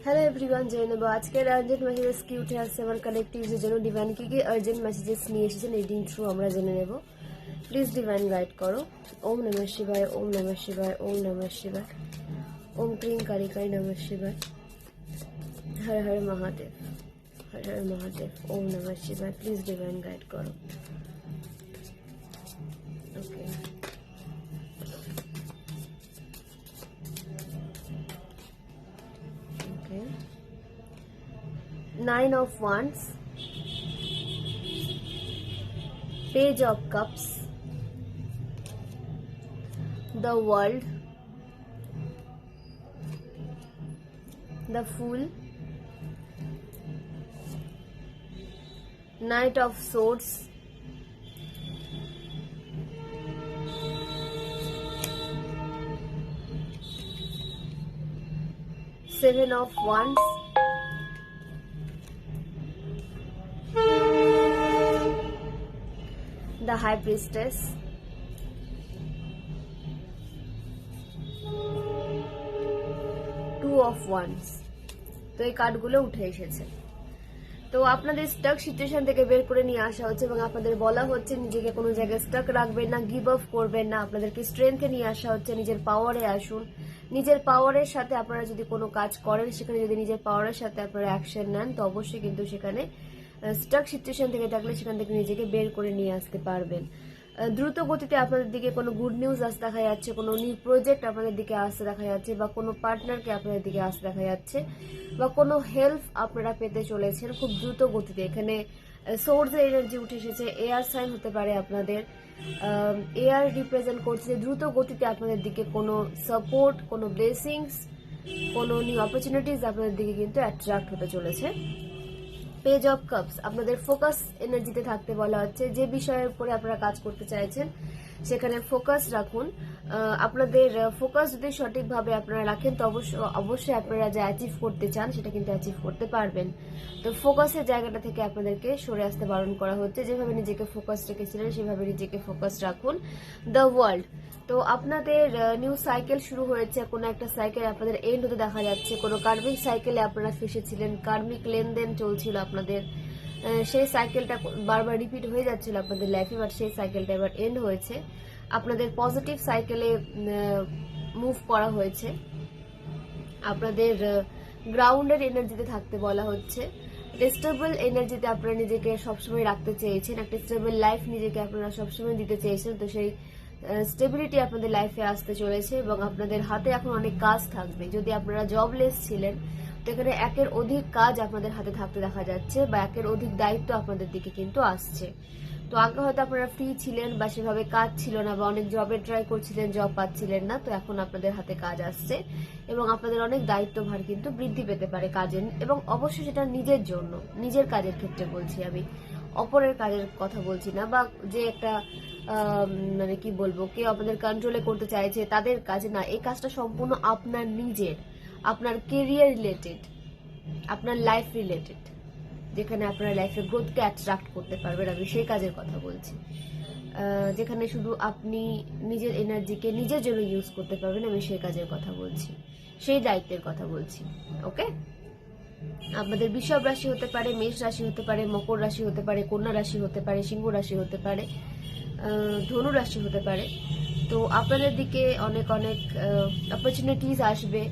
Hello everyone, জয় নেব। আজকের urgent messages কি উঠে আসছে আমার কালেক্টিভসের জন্য, ডিভাইন কি কি আর্জেন্ট মেসেজেস নিয়ে এসেছেন রিডিং থ্রু আমরা জেনে নেব। প্লিজ ডিভাইন গাইড করো। ওম নমঃ শিবায়, ওম নমঃ শিবায়, ওম নমঃ শিবায়, ওম ক্রিং কারিকাই নমঃ শিবায়, হর হর মহাদেব, হর হর মহাদেব, ওম নমঃ শিবায়। প্লিজ ডিভাইন গাইড করো। ওকে, ওকে। 9 of Wands, Page of Cups, the World, the Fool, Knight of Swords, Seven of Wands, the High Priestess, Two of Wands। তো এই কার্ডগুলো উঠে এসেছে। তো আপনাদের স্টাক সিচুয়েশন থেকে বের করে নিয়ে আসা হচ্ছে এবং আপনাদের বলা হচ্ছে নিজেকে কোনো জায়গায় স্টাক রাখবেন না, গিভ আপ করবেন না। আপনাদেরকে স্ট্রেংথে নিয়ে আসা হচ্ছে, নিজের পাওয়ারে আসুন। নিজের পাওয়ারের সাথে আপনারা যদি কোনো কাজ করেন, সেখানে যদি নিজের পাওয়ারের সাথে আপনারা অ্যাকশন নেন, তো অবশ্যই কিন্তু সেখানে স্টাক সিচুয়েশন থেকে থাকলে সেখান থেকে নিজেকে বের করে নিয়ে আসতে পারবেন। দ্রুত গতিতে আপনাদের দিকে কোনো গুড নিউজ আসতে দেখা যাচ্ছে, কোনো নিউ প্রজেক্ট আপনাদের দিকে আসতে দেখা যাচ্ছে, বা কোনো পার্টনারকে আপনাদের দিকে আসতে দেখা যাচ্ছে, বা কোনো হেল্প আপনারা পেতে চলেছেন খুব দ্রুত গতিতে। এখানে সোর্সের এনার্জি উঠে এসেছে, এয়ার সাইন হতে পারে আপনাদের। এয়ার রিপ্রেজেন্ট করছে যে দ্রুত গতিতে আপনাদের দিকে কোনো সাপোর্ট, কোনো ব্লেসিংস, কোনো নিউ অপরচুনিটিস আপনাদের দিকে কিন্তু অ্যাট্রাক্ট হতে চলেছে। পেজ অফ কাপস, আপনাদের ফোকাস এনার্জিতে থাকতে বলা হচ্ছে। যে বিষয়ের উপরে আপনারা কাজ করতে চাইছেন সেখানে ফোকাস রাখুন। আপনাদের ফোকাস যদি সঠিকভাবে আপনারা রাখেন তো অবশ্যই আপনারা যা অ্যাচিভ করতে চান সেটা কিন্তু অ্যাচিভ করতে পারবেন। তো ফোকাসের জায়গাটা থেকে আপনাদেরকে সরে আসতে বারণ করা হচ্ছে। যেভাবে নিজেকে ফোকাস রেখেছিলেন সেভাবে নিজেকে ফোকাস রাখুন। দ্য ওয়ার্ল্ড, তো আপনাদের নিউ সাইকেল শুরু হয়েছে, কোনো একটা সাইকেল আপনাদের এন্ড হতে দেখা যাচ্ছে। কোনো কার্মিক সাইকেলে আপনারা ফেসেছিলেন, কার্মিক লেনদেন চলছিল আপনাদের, সেই সাইকেলটা বারবার রিপিট হয়ে যাচ্ছিল আপনাদের লাইফে, বাট সেই সাইকেলটা এবার এন্ড হয়েছে। আপনাদের পজিটিভ সাইকেলে মুভ করা হয়েছে। আপনাদের গ্রাউন্ডের এনার্জিতে থাকতে বলা হচ্ছে। স্টেবল এনার্জিতে আপনারা নিজেকে সবসময় রাখতে চেয়েছেন, একটা স্টেবল লাইফ নিজেকে আপনারা সবসময় দিতে চেয়েছেন। তো সেই স্টেবিলিটি আপনাদের লাইফে আসতে চলেছে এবং আপনাদের হাতে এখন অনেক কাজ থাকবে। যদি আপনারা জবলেস ছিলেন তো এখানে একের অধিক কাজ আপনাদের হাতে থাকতে দেখা যাচ্ছে, বা একের অধিক দায়িত্ব আপনাদের দিকে কিন্তু আসছে। তো আগে হয়তো আপনারা ফ্রি ছিলেন বা সেভাবে কাজ ছিল না, বা অনেক জবে ট্রাই করছিলেন, জব পাচ্ছিলেন না, তো এখন আপনাদের হাতে কাজ আসছে এবং আপনাদের অনেক দায়িত্বভার কিন্তু বৃদ্ধি পেতে পারে কাজের, এবং অবশ্যই সেটা নিজের জন্য, নিজের কাজের ক্ষেত্রে বলছি আমি, অপরের কাজের কথা বলছি না, বা যে একটা মানে কি বলবো, কেউ আপনাদের কন্ট্রোলে করতে চাইছে তাদের কাজ না। এই কাজটা সম্পূর্ণ আপনার নিজের, আপনার কেরিয়ার রিলেটেড, আপনার লাইফ রিলেটেড, যেখানে আপনার লাইফের গ্রোথকে অ্যাট্রাক্ট করতে পারবেন, আমি সেই কাজের কথা বলছি। যেখানে শুধু আপনি নিজের এনার্জিকে নিজের জন্য ইউজ করতে পারবেন, আমি সেই কাজের কথা বলছি, সেই দায়িত্বের কথা বলছি। ওকে, আপনাদের বৃষভ রাশি হতে পারে, মেষ রাশি হতে পারে, মকর রাশি হতে পারে, কন্যা রাশি হতে পারে, সিংহ রাশি হতে পারে, ধনু রাশি হতে পারে। তো আপনাদের দিকে অনেক অনেক অপরচুনিটিস আসবে।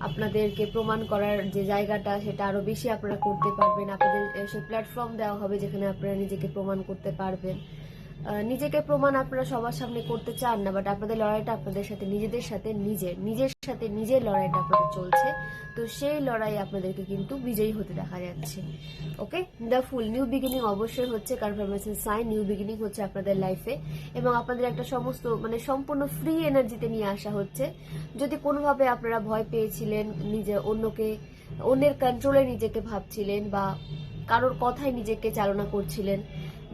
আপনাদেরকে প্রমাণ করার যে জায়গাটা সেটা আরো বেশি আপনারা করতে পারবেন। আপনাদের সে প্ল্যাটফর্ম দেওয়া হবে যেখানে আপনারা নিজেকে প্রমাণ করতে পারবেন। নিজেকে প্রমাণ আপনারা সবার সামনে করতে চান না, বাট আপনাদের লড়াইটা আপনাদের সাথে, নিজেদের সাথে নিজের সাথে নিজের লড়াইটা আপনাদের চলছে। তো সেই লড়াই আপনাদেরকে কিন্তু বিজয়ী হতে দেখা যাচ্ছে। ওকে, দ্য ফুল, নিউ বিগিনিং অবশ্যই হচ্ছে, কনফার্মেশন সাইন, নিউ বিগিনিং হচ্ছে আপনাদের লাইফে এবং আপনাদের একটা সমস্ত মানে সম্পূর্ণ ফ্রি এনার্জিতে নিয়ে আসা হচ্ছে। যদি কোনোভাবে আপনারা ভয় পেয়েছিলেন, অন্যের কন্ট্রোলে নিজেকে ভাবছিলেন, বা কারোর কথায় নিজেকে চালনা করছিলেন,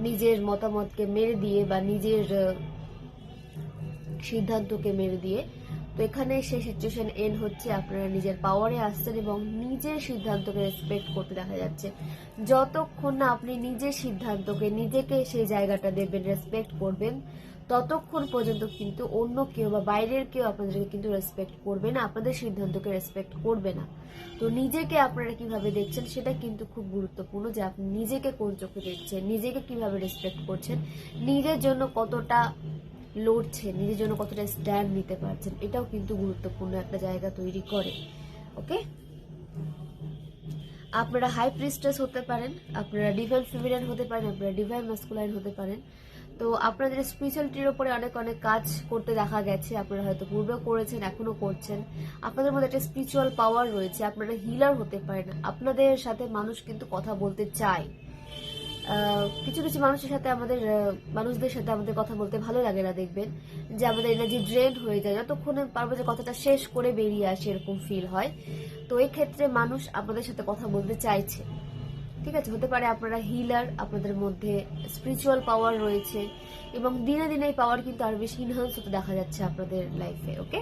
নিজের মতামতকে মেরে দিয়ে বা নিজের সিদ্ধান্তকে মেরে দিয়ে, তো এখানে সেই সিচুয়েশন এন্ড হচ্ছে। আপনারা নিজের পাওয়ারে আসছেন এবং নিজের সিদ্ধান্তকে রেসপেক্ট করতে দেখা যাচ্ছে। যতক্ষণ না আপনি নিজের সিদ্ধান্তকে, নিজেকে সেই জায়গাটা দেবেন, রেসপেক্ট করবেন, ততক্ষণ পর্যন্ত কিন্তু অন্য কেউ বা বাইরের কেউ আপনাদেরকে কিন্তু রেসপেক্ট করবে না, আপনাদের সিদ্ধান্তকে রেসপেক্ট করবে না। তো নিজেকে আপনারা কিভাবে দেখছেন সেটা কিন্তু খুব গুরুত্বপূর্ণ, যে আপনি নিজেকে কোন চোখে দেখছেন, নিজেকে কিভাবে রেসপেক্ট করছেন, নিজের জন্য কতটা লড়ছেন, নিজের জন্য কতটা স্ট্যান্ড নিতে পারছেন, এটাও কিন্তু গুরুত্বপূর্ণ একটা জায়গা তৈরি করে। ওকে, আপনারা হাই প্রিস্টেস হতে পারেন, আপনারা ডিভাইন ফেমিনাইন হতে পারেন, আপনারা ডিভাইন মাস্কুলাইন হতে পারেন। তো আপনাদের স্পিরিচুয়ালিটির উপরে অনেক অনেক কাজ করতে দেখা গেছে, আপনারা হয়তো পূর্বেও করেছেন, এখনো করছেন। আপনাদের মধ্যে একটা স্পিরিচুয়াল পাওয়ার রয়েছে, আপনারা হিলার হতে পারেন। আপনাদের সাথে মানুষ কিন্তু কথা বলতে চায়। কিছু কিছু মানুষের সাথে মানুষদের সাথে আমাদের কথা বলতে ভালো লাগে না, দেখবেন যে আমাদের এনার্জি ড্রেন হয়ে যায়, যতক্ষণে পারবো যে কথাটা শেষ করে বেরিয়ে আসে এরকম ফিল হয়। তো এই ক্ষেত্রে মানুষ আপনাদের সাথে কথা বলতে চাইছে, ঠিক আছে। হতে পারে আপনারা হিলার, আপনাদের মধ্যে স্পিরিচুয়াল পাওয়ার রয়েছে, এবং দিনে দিনে এই পাওয়ার কিন্তু আরো বেশি ইনহ্যান্স হতে দেখা যাচ্ছে আপনাদের লাইফে। ওকে,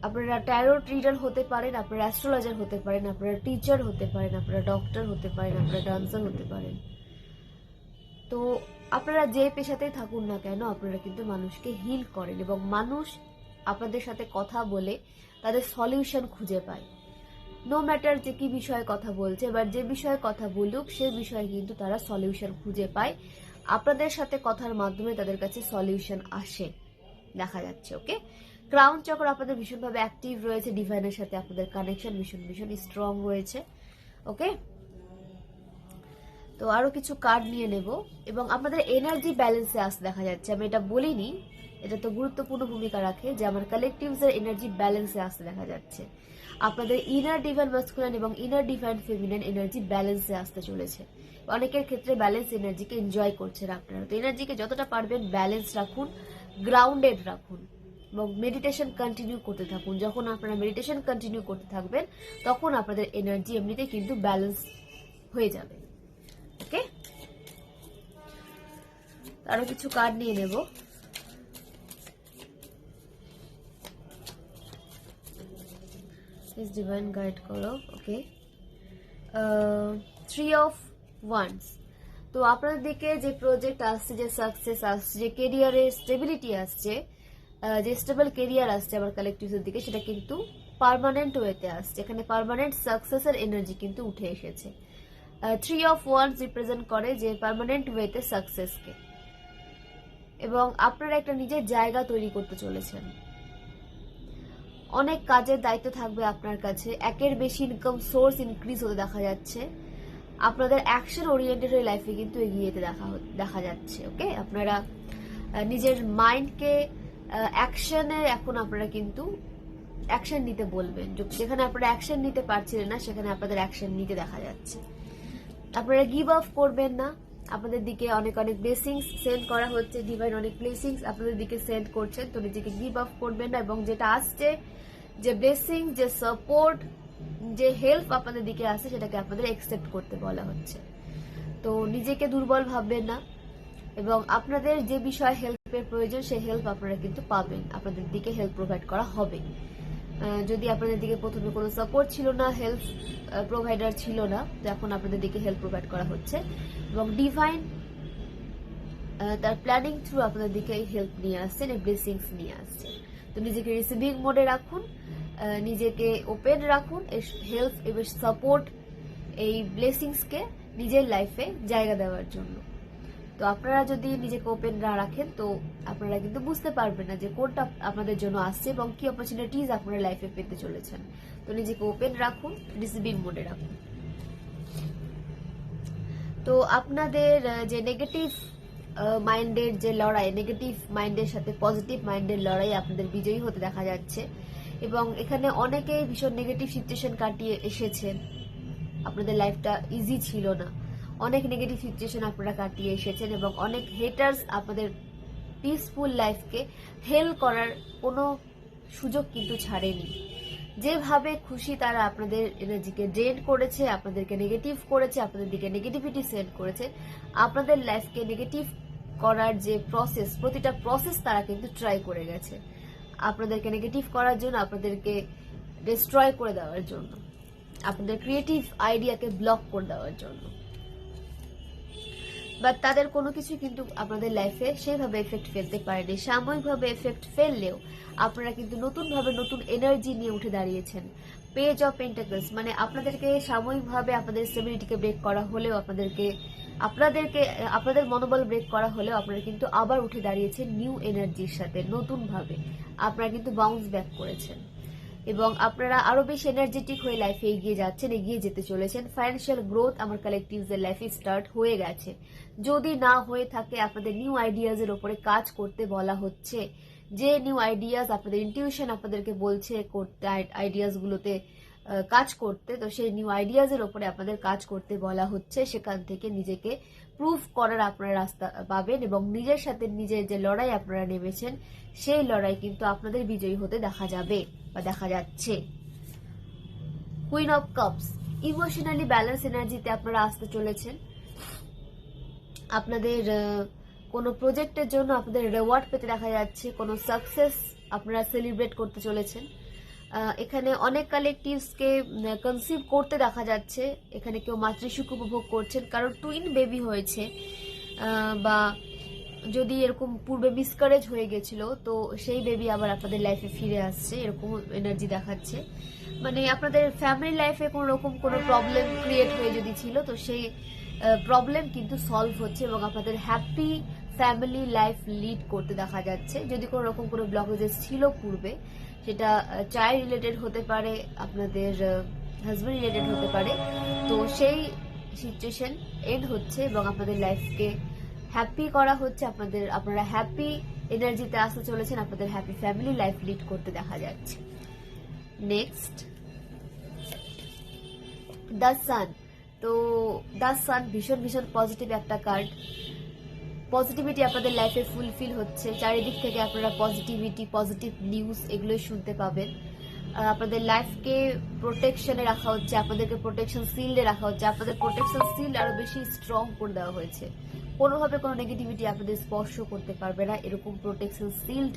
আপনারা ট্যারোট রিডার হতে পারেন, আপনারা অ্যাস্ট্রোলজার হতে পারেন, আপনারা টিচার হতে পারেন, আপনারা ডক্টর হতে পারেন, আপনারা ডান্সার হতে পারেন। তো আপনারা যে পেশাতেই থাকুন না কেন, আপনারা কিন্তু মানুষকে হিল করেন, এবং মানুষ আপনাদের সাথে কথা বলে তাদের সলিউশন খুঁজে পায়। নো ম্যাটার যে কি বিষয়ে কথা বলছে, এবার যে বিষয়ে কথা বলুক সে বিষয়ে কিন্তু তারা সলিউশন খুঁজে পায়। আপনাদের সাথে কথার মাধ্যমে তাদের কাছে সলিউশন আসে, দেখা যাচ্ছে। ওকে, ক্রাউন চক্র আপনাদের ভীষণভাবে অ্যাক্টিভ রয়েছে, ডিভাইনের সাথে আপনাদের কানেকশন ভীষণ ভীষণ স্ট্রং রয়েছে। ওকে, তো আরো কিছু কার্ড নিয়ে নেব, এবং আপনাদের এনার্জি ব্যালেন্সে আসতে দেখা যাচ্ছে। আমি এটা বলিনি, এটা তো গুরুত্বপূর্ণ ভূমিকা রাখে যে আমার কালেকটিভস এর এনার্জি ব্যালেন্সে আসতে দেখা যাচ্ছে। আপনাদের ইনার ডিভাইন মাস্কুলাইন এবং ইনার ডিভাইন ফেমিনাইন এনার্জি ব্যালেন্সে আসতে চলেছে। অনেকের ক্ষেত্রে ব্যালেন্স এনার্জিকে এনজয় করছেন আপনারা। তো এনার্জিকে যতটা পারবেন ব্যালেন্স রাখুন, গ্রাউন্ডেড রাখুন, এবং মেডিটেশন কন্টিনিউ করতে থাকুন। যখন আপনারা মেডিটেশন কন্টিনিউ করতে থাকবেন তখন আপনাদের এনার্জি এমনিতেই কিন্তু ব্যালেন্স হয়ে যাবে। ওকে, আরো কিছু কার্ড নিয়ে নেব। প্লিজ ডিভাইন গাইড করো। ওকে, 3 অফ ওয়ান্স। তো আপনাদের দিকে যে প্রজেক্ট আসছে, যে সাকসেস আসছে, যে কেরিয়ারে স্টেবিলিটি আসছে, যে স্টেবল কেরিয়ার আসছে আমার কালেকটিভের দিকে, সেটা কিন্তু পার্মানেন্ট ওয়েতে আসছে। এখানে পার্মানেন্ট সাকসেসের এনার্জি কিন্তু উঠে এসেছে। 3 অফ ওয়ান্স রিপ্রেজেন্ট করে যে পার্মানেন্ট ওয়েতে সাকসেসকে, এবং আপনারা একটা নিজের জায়গা তৈরি করতে চলেছেন। অনেক কাজের দায়িত্ব থাকবে আপনার কাছে, একের বেশি ইনকাম সোর্স ইনক্রিজ হতে দেখা যাচ্ছে। আপনাদের অ্যাকশন ওরিয়েন্টেড লাইফে কিন্তু এগিয়ে যেতে দেখা যাচ্ছে। ওকে, আপনারা নিজের মাইন্ডকে অ্যাকশনে এখন আপনারা কিন্তু অ্যাকশন নিতে বলবেন। যেখানে আপনারা অ্যাকশন নিতে পারছিলেন না সেখানে আপনাদের অ্যাকশন নিতে দেখা যাচ্ছে। আপনারা গিভ আপ করবেন না, আপনাদের দিকে অনেক অনেক ব্লেসিংস সেন্ড করা হচ্ছে, ডিভাইন অনেক ব্লেসিংস আপনাদের দিকে সেন্ড করছেন। তো নিজেকে গিভ আপ করবেন না, এবং যেটা আসছে, যে ব্লেসিং, যে সাপোর্ট, যে হেল্প আপনাদের দিকে আসছে সেটাকে আপনাদের অ্যাকসেপ্ট করতে বলা হচ্ছে। তো নিজেকে দুর্বল ভাববেন না, এবং আপনাদের যে বিষয়ে হেল্পের প্রয়োজন সেই হেল্প আপনারা কিন্তু পাবেন, আপনাদের দিকে হেল্প প্রোভাইড করা হবে। যদি আপনাদের দিকে প্রথমে কোনো সাপোর্ট ছিল না, হেল্প প্রোভাইডার ছিল না, তো এখন আপনাদের দিকে হেল্প প্রোভাইড করা হচ্ছে, এবং ডিভাইন তার প্ল্যানিং থ্রু আপনাদের দিকে এই হেল্প নিয়ে আসছেন, এই ব্লেসিংস নিয়ে আসছেন। তো নিজেকে রিসিভিং মোডে রাখুন, নিজেকে ওপেন রাখুন এই হেল্প এবং সাপোর্ট, এই ব্লেসিংসকে নিজের লাইফে জায়গা দেওয়ার জন্য। তো আপনারা যদি নিজেকে ওপেন না রাখেন তো আপনারা কিন্তু বুঝতে পারবেন না যে কোনটা আপনাদের জন্য আসছে এবং কি অপরচুনিটিজ আপনারা লাইফে পেতে চলেছেন। তো নিজেকে ওপেন রাখুন, রিসিভিং মোডে রাখুন। তো আপনাদের যে নেগেটিভ মাইন্ডের যে লড়াই, নেগেটিভ মাইন্ডের সাথে পজিটিভ মাইন্ডের লড়াই আপনাদের বিজয়ী হতে দেখা যাচ্ছে, এবং এখানে অনেকেই ভীষণ নেগেটিভ সিচুয়েশন কাটিয়ে এসেছেন। আপনাদের লাইফটা ইজি ছিল না, অনেক নেগেটিভ সিচুয়েশন আপনারা কাটিয়ে এসেছেন, এবং অনেক হেটার্স আপনাদের পিসফুল লাইফকে হেল করার কোনো সুযোগ কিন্তু ছাড়েনি। যেভাবে খুশি তারা আপনাদের এনার্জিকে ড্রেন করেছে, আপনাদেরকে নেগেটিভ করেছে, আপনাদের দিকে নেগেটিভিটি সেন্ড করেছে, আপনাদের লাইফকে নেগেটিভ করার যে প্রসেস, প্রতিটা প্রসেস তারা কিন্তু ট্রাই করে গেছে আপনাদেরকে নেগেটিভ করার জন্য, আপনাদেরকে ডিস্ট্রয় করে দেওয়ার জন্য, আপনাদের ক্রিয়েটিভ আইডিয়াকে ব্লক করে দেওয়ার জন্য। বাট তাদের কোনো কিছু কিন্তু আপনাদের লাইফে সেইভাবে এফেক্ট ফেলতে পারেনি। সাময়িকভাবে এফেক্ট ফেললেও আপনারা কিন্তু নতুনভাবে নতুন এনার্জি নিয়ে উঠে দাঁড়িয়েছেন। পেজ অফ পেন্টাকলস মানে আপনাদেরকে সাময়িকভাবে আপনাদের স্টেবিলিটিকে ব্রেক করা হলেও আপনাদের মনোবল ব্রেক করা হলেও আপনারা কিন্তু আবার উঠে দাঁড়িয়েছেন নিউ এনার্জির সাথে, নতুন ভাবে আপনারা কিন্তু বাউন্স ব্যাক করেছেন এবং আপনারা আরো বেশি এনার্জেটিক হয়ে লাইফে এগিয়ে যাচ্ছেন, এগিয়ে যেতে চলেছেন। ফাইন্যান্সিয়াল গ্রোথ আমার কালেকটিভসের লাইফে স্টার্ট হয়ে গেছে। যদি না হয়ে থাকে আপনাদের নিউ আইডিয়াজ এর উপরে কাজ করতে বলা হচ্ছে। যে নিউ আইডিয়াজ আপনাদের ইনটিউশন আপনাদেরকে বলছে করতে, আইডিয়াজ গুলোতে কাজ করতে, তো সেই নিউ আইডিয়াজ এর উপরে আপনাদের কাজ করতে বলা হচ্ছে। সেখান থেকে নিজেকে প্রুফ করার আপনারা রাস্তা পাবেন এবং নিজের সাথে নিজের যে লড়াই আপনারা নেমেছেন সেই লড়াই কিন্তু আপনাদের বিজয়ী হতে দেখা যাবে বা দেখা যাচ্ছে। Queen of cups, emotionally balance এনার্জিতে আপনারা আসতে চলেছেন। আপনাদের কোনো প্রজেক্টের জন্য আপনাদের রেওয়ার্ড পেতে দেখা যাচ্ছে, কোনো সাকসেস আপনারা সেলিব্রেট করতে চলেছেন। এখানে অনেক কালেকটিভসকে কনসিভ করতে দেখা যাচ্ছে। এখানে কেউ মাতৃসুখ উপভোগ করছেন, কারণ টুইন বেবি হয়েছে, বা যদি এরকম পূর্বে মিসকারেজ হয়ে গেছিল তো সেই বেবি আবার আপনাদের লাইফে ফিরে আসছে, এরকম এনার্জি দেখাচ্ছে। মানে আপনাদের ফ্যামিলি লাইফে কোনো রকম কোনো প্রবলেম ক্রিয়েট হয়ে যদি ছিল তো সেই প্রবলেম কিন্তু সলভ হচ্ছে এবং আপনাদের হ্যাপি ফ্যামিলি লাইফ লিড করতে দেখা যাচ্ছে। যদি কোনো রকম কোনো ব্লকেজেস ছিল পূর্বে, সেটা চাইল্ড রিলেটেড হতে পারে, আপনাদের হাজব্যান্ড রিলেটেড হতে পারে, তো সিচুয়েশন এন্ড হচ্ছে এবং আপনাদের লাইফকে হ্যাপি করা হচ্ছে। আপনারা হ্যাপি এনার্জিতে আসতে চলেছেন, আপনাদের হ্যাপি ফ্যামিলি লাইফ লিড করতে দেখা যাচ্ছে। Next, the sun. তো দ্য সান ভীষণ ভীষণ পজিটিভ একটা কার্ড। পজিটিভিটি আপনাদের লাইফে ফুলফিল হচ্ছে, চারিদিক থেকে আপনারা পজিটিভিটি, পজিটিভ নিউজ এগুলোই শুনতে পাবেন। আপনাদের লাইফকে প্রোটেকশনে রাখা হচ্ছে, আপনাদেরকে প্রোটেকশন শিল্ডে রাখা হচ্ছে, আপনাদের প্রোটেকশন শিল্ড আরো বেশি স্ট্রং করে দেওয়া হয়েছে। কোনোভাবে কোনো নেগেটিভিটি আপনাদের স্পর্শ করতে পারবে না, এরকম প্রোটেকশন শিল্ড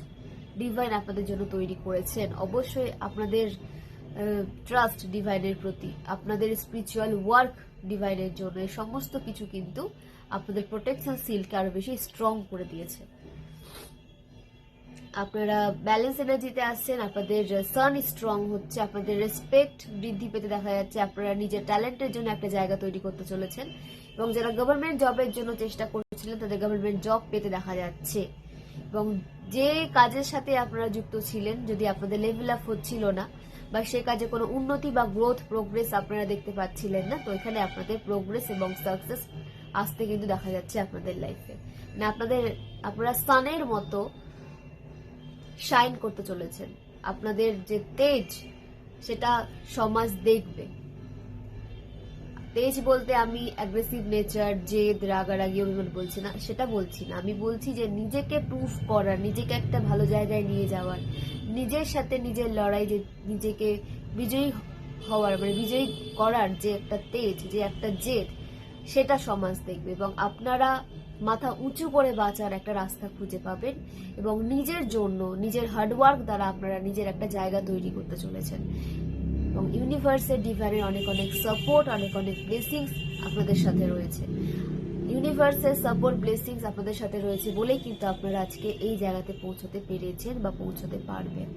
ডিভাইন আপনাদের জন্য তৈরি করেছেন। অবশ্যই আপনাদের ট্রাস্ট ডিভাইনের প্রতি, আপনাদের স্পিরিচুয়াল ওয়ার্ক ডিভাইনের জন্য, সমস্ত কিছু কিন্তু আপনাদের প্রোটেকশন শিল্ডকে আরো বেশি স্ট্রং করে দিয়েছে। আপনারা ব্যালেন্স এনার্জিতে আসছেন, আপনাদের সান স্ট্রং হচ্ছে, আপনাদের রেসপেক্ট বৃদ্ধি পেতে দেখা যাচ্ছে। আপনারা নিজের ট্যালেন্টের জন্য একটা জায়গা তৈরি করতে চলেছেন এবং যারা গভর্নমেন্ট জবের জন্য চেষ্টা করছিলেন তাদের গভর্নমেন্ট জব পেতে দেখা যাচ্ছে। এবং যে কাজের সাথে আপনারা যুক্ত ছিলেন, যদি আপনাদের লেভেল আপ হচ্ছিল না বা সে কাজে কোনো উন্নতি বা গ্রোথ প্রোগ্রেস আপনারা দেখতে পাচ্ছিলেন না, তো এখানে আপনাদের প্রোগ্রেস এবং সাকসেস আসতে কিন্তু দেখা যাচ্ছে আপনাদের লাইফে। মানে আপনারা সানের মতো শাইন করতে চলেছেন। আপনাদের যে তেজ, সেটা সমাজ দেখবে। তেজ বলতে আমি অ্যাগ্রেসিভ নেচার, জেদ, রাগারাগি, অভিমান বলছি না, সেটা বলছি না। আমি বলছি যে নিজেকে প্রুফ করার, নিজেকে একটা ভালো জায়গায় নিয়ে যাওয়ার, নিজের সাথে নিজের লড়াই, যে নিজেকে বিজয়ী হওয়ার, মানে বিজয়ী করার যে একটা তেজ, যে একটা জেদ, সেটা সমাজ দেখবে এবং আপনারা মাথা উঁচু করে বাঁচার একটা রাস্তা খুঁজে পাবেন এবং নিজের জন্য নিজের হার্ডওয়ার্ক দ্বারা আপনারা নিজের একটা জায়গা তৈরি করতে চলেছেন। এবং ইউনিভার্সের ডিভাইনের অনেক অনেক সাপোর্ট, অনেক অনেক ব্লেসিংস আপনাদের সাথে রয়েছে। ইউনিভার্সের সাপোর্ট, ব্লেসিংস আপনাদের সাথে রয়েছে বলেই কিন্তু আপনারা আজকে এই জায়গাতে পৌঁছতে পেরেছেন বা পৌঁছতে পারবেন।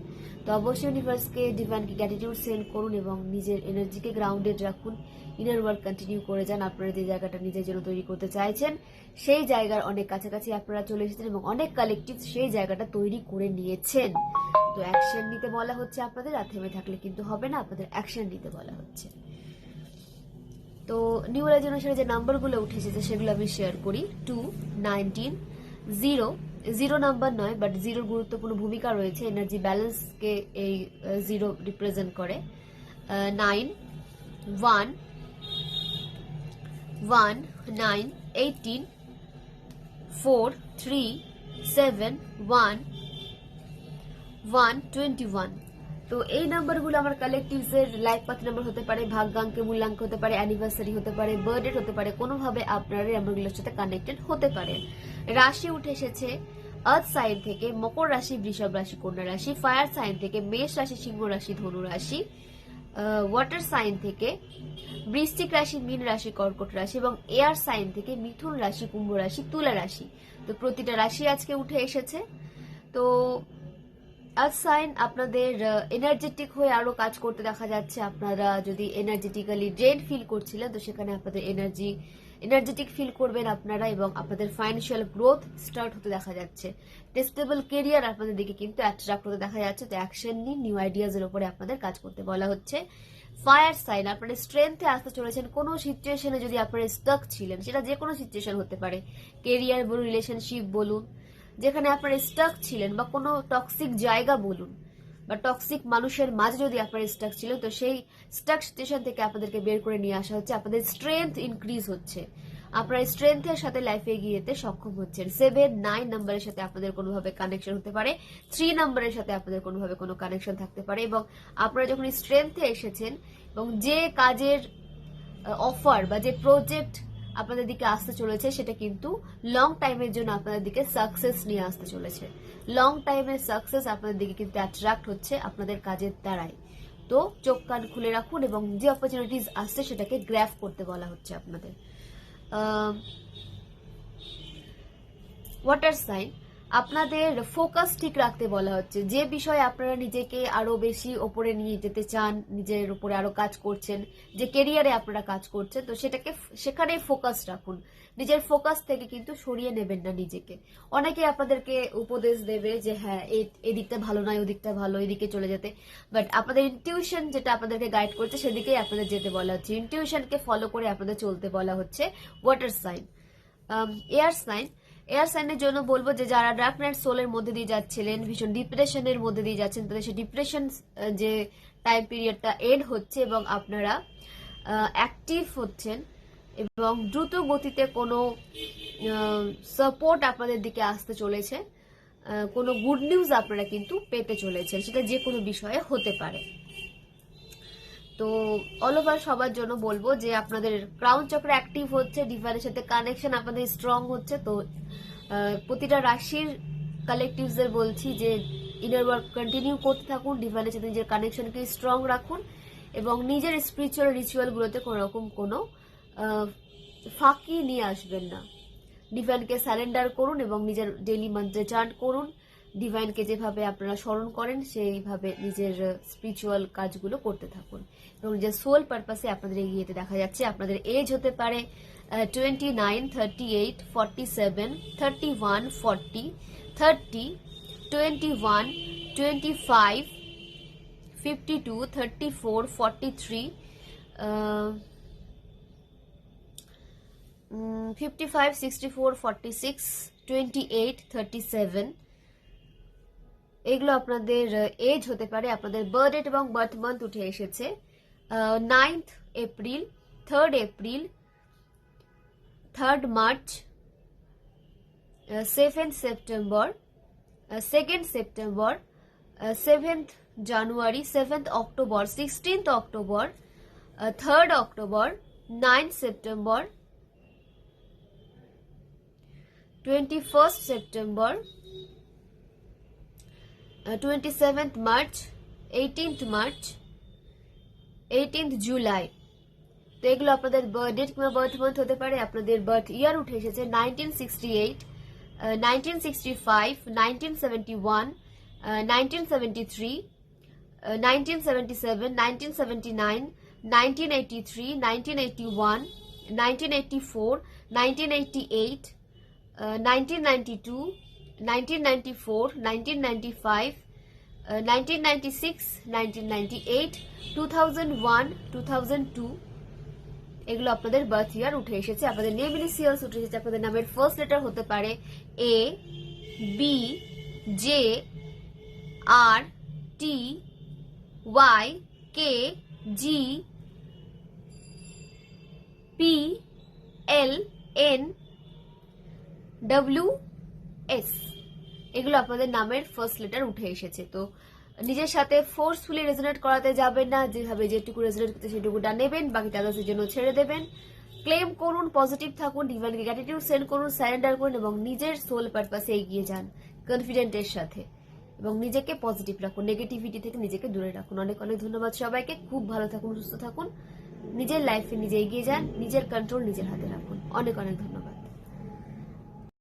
তো অবশ্যই ইউনিভার্সকে, ডিভাইনকে গ্র্যাটিটিউড সেন্ড করুন এবং নিজের এনার্জিকে গ্রাউন্ডেড রাখুন। ইনার ওয়ার্ক কন্টিনিউ করে যান। আপনারা যে জায়গাটা নিজের জন্য তৈরি করতে চাইছেন সেই জায়গার অনেক কাছাকাছি আপনারা চলে এসেছেন এবং অনেক কালেকটিভ সেই জায়গাটা তৈরি করে নিয়েছেন। তো অ্যাকশন নিতে বলা হচ্ছে আপনাদের, আর থেমে থাকলে কিন্তু হবে না, আপনাদের অ্যাকশন নিতে বলা হচ্ছে। তো নিউরালজি অনুসারে যে নাম্বারগুলো উঠে এসেছে সেগুলো আমি শেয়ার করি। 2, 19, 0, 0 নাম্বার নয়, বাট জিরোর গুরুত্বপূর্ণ ভূমিকা রয়েছে। এনার্জি ব্যালেন্সকে এই 0 রিপ্রেজেন্ট করে। 9, 1, 1, 9, 18, 4, 3, 7, 1, 1, 21। তো এই নাম্বারগুলো আমার কালেকটিভসের লাইফ পাথ নাম্বার হতে পারে, ভাগ্যাঙ্কে, মূল্যাঙ্ক হতে পারে, অ্যানিভার্সারি হতে পারে, বার্থডে হতে পারে, কোনোভাবে আপনারা এই নাম্বারগুলোর সাথে কানেক্টেড হতে পারে। রাশি উঠে এসেছে আর্থ সাইন থেকে মকর রাশি, বৃষভ রাশি, কন্যা রাশি। ফায়ার সাইন থেকে মেষ রাশি, সিংহ রাশি, ধনু রাশি। ওয়াটার সাইন থেকে বৃশ্চিক রাশি, মীন রাশি, কর্কট রাশি এবং এয়ার সাইন থেকে মিথুন রাশি, কুম্ভ রাশি, তুলা রাশি। তো প্রতিটা রাশি আজকে উঠে এসেছে। তো আর্থ সাইন আপনাদের এনার্জেটিক হয়ে আরো কাজ করতে দেখা যাচ্ছে। আপনারা যদি এনার্জেটিক্যালি ড্রেন ফিল করছিলেন, তো সেখানে আপনাদের এনার্জেটিক ফিল করবেন আপনারা, এবং আপনাদের ফাইন্যান্সিয়াল গ্রোথ স্টার্ট হতে দেখা যাচ্ছে। স্টেবল কেরিয়ার আপনাদের দিকে কিন্তু অ্যাট্রাক্ট হতে দেখা যাচ্ছে। তো অ্যাকশন নিন, নিউ আইডিয়াজ এর উপরে আপনাদের কাজ করতে বলা হচ্ছে। ফায়ার সাইন আপনারা স্ট্রেংথে আসতে চলেছেন। কোনো সিচুয়েশনে যদি আপনারা স্টাক ছিলেন, সেটা যে কোনো সিচুয়েশন হতে পারে, কেরিয়ার বলুন, রিলেশনশিপ বলুন, যেখানে আপনারা স্টাক ছিলেন, বা কোনো টক্সিক জায়গা বলুন, বা টক্সিক মানুষের মাঝে যদি আপনারা স্টাক ছিলেন, তো সেই স্টাক সিচুয়েশন থেকে আপনাদেরকে বের করে নিয়ে আসা হচ্ছে। আপনাদের স্ট্রেংথ ইনক্রিজ হচ্ছে, আপনারা স্ট্রেংথের সাথে লাইফে এগিয়ে যেতে সক্ষম হচ্ছেন। 7, 9 নাম্বারের সাথে আপনাদের কোনোভাবে কানেকশন হতে পারে, 3 নাম্বারের সাথে আপনাদের কোনোভাবে কোনো কানেকশন থাকতে পারে। এবং আপনারা যখন স্ট্রেংথে এসেছেন, এবং যে কাজের অফার বা যে প্রজেক্ট আপনাদের দিকে আসতে চলেছে, সেটা কিন্তু লং টাইমের জন্য আপনাদের দিকে সাকসেস নিয়ে আসতে চলেছে। লং টাইমের সাকসেস আপনাদের দিকে কিন্তু অ্যাট্রাক্ট হচ্ছে আপনাদের কাজের দ্বারাই। তো চোখ কান খুলে রাখুন, এবং যে অপরচুনিটিস আসছে সেটাকে গ্র্যাব করতে বলা হচ্ছে আপনাদের। ওয়াটার সাইন আপনাদের ফোকাস ঠিক রাখতে বলা হচ্ছে। যে বিষয়ে আপনারা নিজেকে আরো বেশি ওপরে নিয়ে যেতে চান, নিজের উপরে আরো কাজ করছেন, যে কেরিয়ারে আপনারা কাজ করছেন, তো সেখানে ফোকাস রাখুন। নিজের ফোকাস থেকে কিন্তু সরিয়ে নেবেন না নিজেকে। অনেকে আপনাদেরকে উপদেশ দেবে যে হ্যাঁ এই দিকটা ভালো নয়, ওই দিকটা ভালো, এদিকে চলে যেতে, বাট আপনাদের ইনটিউশন যেটা আপনাদেরকে গাইড করছে সেদিকেই আপনাদের যেতে বলা হচ্ছে। ইনটিউশনকে ফলো করে আপনাদের চলতে বলা হচ্ছে। Water sign. এয়ার সাইনের জন্য বলবো যে যারা ডার্ক নাইট সোলের মধ্যে দিয়ে যাচ্ছিলেন, ভীষণ ডিপ্রেশনের মধ্যে দিয়ে যাচ্ছেন, তাদের সেই ডিপ্রেশন যে টাইম পিরিয়ডটা এন্ড হচ্ছে, এবং আপনারা অ্যাক্টিভ হচ্ছেন, এবং দ্রুত গতিতে কোনো সাপোর্ট আপনাদের দিকে আসতে চলেছে। কোনো গুড নিউজ আপনারা কিন্তু পেতে চলেছেন, সেটা যে কোনো বিষয়ে হতে পারে। তো অল ওভার সবার জন্য বলবো যে আপনাদের ক্রাউন চক্র অ্যাক্টিভ হচ্ছে, ডিভাইনের সাথে কানেকশন আপনাদের স্ট্রং হচ্ছে। তো প্রতিটা রাশির কালেকটিভসদের বলছি যে ইনার ওয়ার্ক কন্টিনিউ করতে থাকুন, ডিভাইনের সাথে নিজের কানেকশনকে স্ট্রং রাখুন, এবং নিজের স্পিরিচুয়াল রিচুয়ালগুলোতে কোনো রকম কোনো ফাঁকি নিয়ে আসবেন না। ডিভাইনকে স্যারেন্ডার করুন, এবং নিজের ডেইলি মন্ত্রে চান্ট করুন। ডিভাইনকে যেভাবে আপনারা স্মরণ করেন, সেইভাবে নিজের স্পিরিচুয়াল কাজগুলো করতে থাকুন, এবং নিজের সোল পারপাসে আপনাদের এগিয়ে যেতে দেখা যাচ্ছে। আপনাদের এজ হতে পারে 29, 38, 47, 31, 40, 30, 21, 25, 52, 34, 43, 55, 64, 46, 28, 37, এগুলো আপনাদের এজ হতে পারে। আপনাদের বার্থ ডেট এবং বার্থ মান্থ উঠে এসেছে। 9th April, 3rd April, 3rd March, 7th September, 2nd September, 7th জানুয়ারি, 7th October, 16th October, 3rd October, 9th September, 21st September, 27th March, 18th March, 18th July. তো এগুলো আপনাদের birth date কিংবা birth month হতে পারে। আপনাদের birth ইয়ার উঠে এসেছে 1968, 1965, 1971, 1973, 1977, 1979, 1983, 1981, 1984, 1988, 1992, 1994, 1995, 1996, 1998, 2001, 2002, এগুলো আপনাদের বার্থ ইয়ার উঠে এসেছে। আপনাদের নেম ইনিশিয়ালস উঠে এসেছে। আপনাদের নামের ফার্স্ট লেটার হতে পারে এ, বি, জে, আর, টি, ওয়াই, কে, জি, পি, এল, এন, ডব্লিউ, এস, এগুলো আপনাদের নামের ফার্স্ট লেটার উঠে এসেছে। তো নিজের সাথে ফোর্সফুলি রেজোনেট করাতে যাবেন না, যেভাবে যেটুকু রেজোনেট করতে সেটুকুটা নেবেন, বাকিটা আদার্সের জন্য ছেড়ে দেবেন। ক্লেম করুন, পজিটিভ থাকুন, ডিভাইনকে গ্র্যাটিটিউড সেন্ড করুন, সারেন্ডার করুন, এবং নিজের সোল পারপাসে এগিয়ে যান কনফিডেন্টের সাথে, এবং নিজেকে পজিটিভ রাখুন, নেগেটিভিটি থেকে নিজেকে দূরে রাখুন। অনেক অনেক ধন্যবাদ সবাইকে। খুব ভালো থাকুন, সুস্থ থাকুন, নিজের লাইফে নিজে এগিয়ে যান, নিজের কন্ট্রোল নিজের হাতে রাখুন। অনেক অনেক ধন্যবাদ।